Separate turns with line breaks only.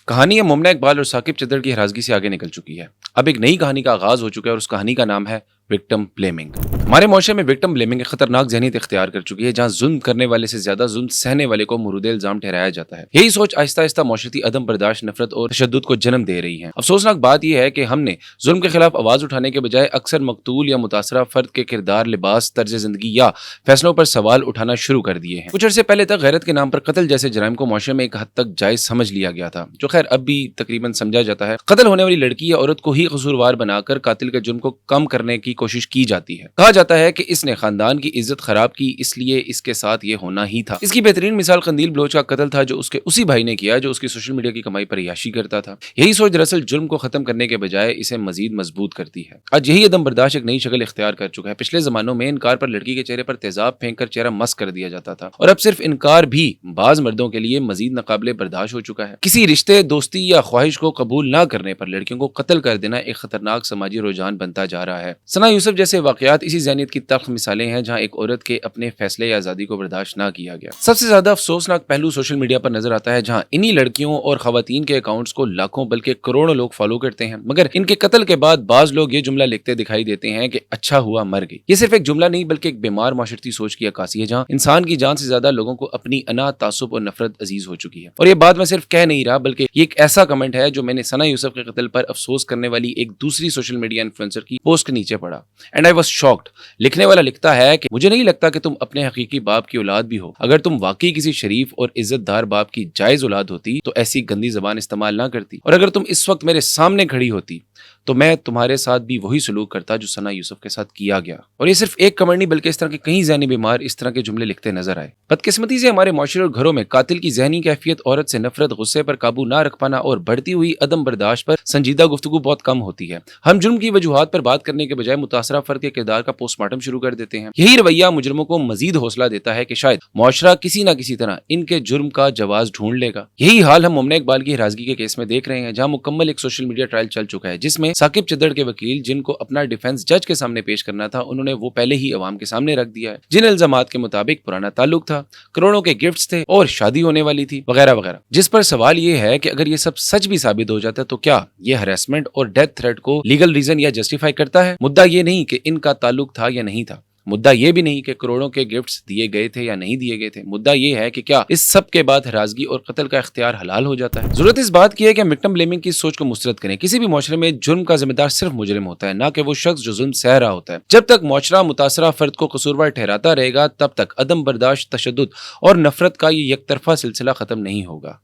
कहानी है मुमना इकबाल और साकिब चद्दर की हरासगी से आगे निकल चुकी है। अब एक नई कहानी का आगाज हो चुका है और उस कहानी का नाम है विक्टिम ब्लेमिंग। हमारे माशरे में विक्टिम ब्लेमिंग एक खतरनाक ज़हनीत इख्तियार कर चुकी है, जहां जुल्म करने वाले से ज्यादा जुल्म सहने वाले को मुरूद इल्जाम ठहराया जाता है। यही सोच आहिस्ता आहिस्ता माशरती अदम बर्दाश्त, नफरत और तशद्दुद को जन्म दे रही है। अफसोसनाक बात यह है कि हमने जुल्म के खिलाफ आवाज उठाने के बजाय अक्सर मकतूल या मुतासरा फर्द के किरदार, लिबास, तर्ज जिंदगी या फैसलों पर सवाल उठाना शुरू कर दिए हैं। कुछ अर्से पहले तक गैरत के नाम पर कत्ल जैसे जराइम को माशरे में एक हद तक जायज समझ लिया गया था, जो खैर अब भी तकरीबन समझा जाता है। कत्ल होने वाली लड़की या औरत को ही कसूरवार बनाकर कातिल के जुर्म को कम करने की कोशिश की जाती है। कहा जाता है कि इसने खानदान की इज्जत खराब की, इसलिए इसके साथ ये होना ही था। इसकी बेहतरीन मिसाल कंदील बलोच का कत्ल था, जो उसके उसी भाई ने किया जो उसकी सोशल मीडिया की कमाई पर याशी करता था। यही सोच दरअसल जुर्म को खत्म करने के बजाय इसे मजीद मजबूत करती है। आज यही अदम बर्दाश्त एक नई शक्ल इख्तियार कर चुका है। पिछले जमानों में इनकार पर लड़की के चेहरे पर तेजाब फेंक कर चेहरा मस कर दिया जाता था, और अब सिर्फ इनकार भी बाज मर्दों के लिए मजीद नाकाबिले बर्दाश्त हो चुका है। किसी रिश्ते, दोस्ती या ख्वाहिश को कबूल न करने पर लड़कियों को कत्ल कर देना एक खतरनाक समाजी रुझान बनता जा रहा है। सना यूसुफ जैसे वाकयात इसी ज़हनियत की तल्ख मिसालें हैं, जहां एक औरत के अपने फैसले या आज़ादी को बर्दाश्त न किया गया। सबसे ज्यादा अफसोसनाक पहलू सोशल मीडिया पर नजर आता है, जहां इन्हीं लड़कियों और खवातीन के अकाउंट्स को लाखों बल्कि करोड़ों लोग फॉलो करते हैं, मगर इनके कत्ल के बाद बाज लोग ये जुमला लिखते दिखाई देते हैं कि अच्छा हुआ मर गई। ये सिर्फ एक जुमला नहीं बल्कि एक बीमार माशरती सोच की अक्कासी है, जहां इंसान की जान से ज्यादा लोगों को अपनी अना, तासुब और नफरत अजीज हो चुकी है। और ये बात मैं सिर्फ कह नहीं रहा, बल्कि ये एक ऐसा कमेंट है जो मैंने सना यूसुफ के कत्ल पर अफसोस करने वाली एक दूसरी सोशल मीडिया इन्फ्लुएंसर की पोस्ट के नीचे पढ़ा, एंड आई वाज शॉक्ड। लिखने वाला लिखता है कि मुझे नहीं लगता कि तुम अपने हकीकी बाप की औलाद भी हो। अगर तुम वाकई किसी शरीफ और इज्जतदार बाप की जायज औलाद होती तो ऐसी गंदी जबान इस्तेमाल ना करती, और अगर तुम इस वक्त मेरे सामने खड़ी होती तो मैं तुम्हारे साथ भी वही सलूक करता जो सना यूसुफ के साथ किया गया। और ये सिर्फ एक कमेंट नहीं बल्कि इस तरह के कई ज़हनी बीमार इस तरह के जुमले लिखते नजर आए। बदकिस्मती से हमारे माशरे और घरों में कातिल की ज़हनी कैफियत, औरत से नफरत, गुस्से पर काबू ना रख पाना और बढ़ती हुई अदम बर्दाश्त पर संजीदा गुफ्तगू बहुत कम होती है। हम जुर्म की वजूहात पर बात करने के बजाय मुतासरा फर्द के किरदार का पोस्टमार्टम शुरू कर देते हैं। यही रवैया मुजरिमों को मजीद हौसला देता है कि शायद मुआशरा किसी न किसी तरह इनके जुर्म का जवाज ढूंढ लेगा। यही हाल हम मुमना इकबाल की हरासगी के केस में देख रहे हैं, जहां मुकम्मल एक सोशल मीडिया ट्रायल चल चुका है, जिसमें साकिब चद्दर के वकील, जिनको अपना डिफेंस जज के सामने पेश करना था, उन्होंने वो पहले ही अवाम के सामने रख दिया है। जिन इल्जामात के मुताबिक पुराना ताल्लुक था, करोड़ों के गिफ्ट्स थे और शादी होने वाली थी वगैरह वगैरह। जिस पर सवाल ये है कि अगर ये सब सच भी साबित हो जाता है तो क्या ये हरेसमेंट और डेथ थ्रेट को लीगल रीजन या जस्टिफाई करता है? मुद्दा ये नहीं कि इनका ताल्लुक था या नहीं था, मुद्दा ये भी नहीं कि करोड़ों के गिफ्ट्स दिए गए थे या नहीं दिए गए थे। मुद्दा ये है कि क्या इस सब के बाद हरासगी और कत्ल का इख्तियार हलाल हो जाता है? जरूरत इस बात की है कि हम विक्टिम ब्लेमिंग की सोच को मुस्तरद करें। किसी भी मुआशरे में जुर्म का जिम्मेदार सिर्फ मुजरिम होता है, ना कि वो शख्स जो जुल्म सह रहा होता है। जब तक मुआशरा मुतासरा फर्द को कसूरवार ठहराता रहेगा, तब तक अदम बर्दाश्त, तशद्दुद और नफरत का ये एक तरफा सिलसिला खत्म नहीं होगा।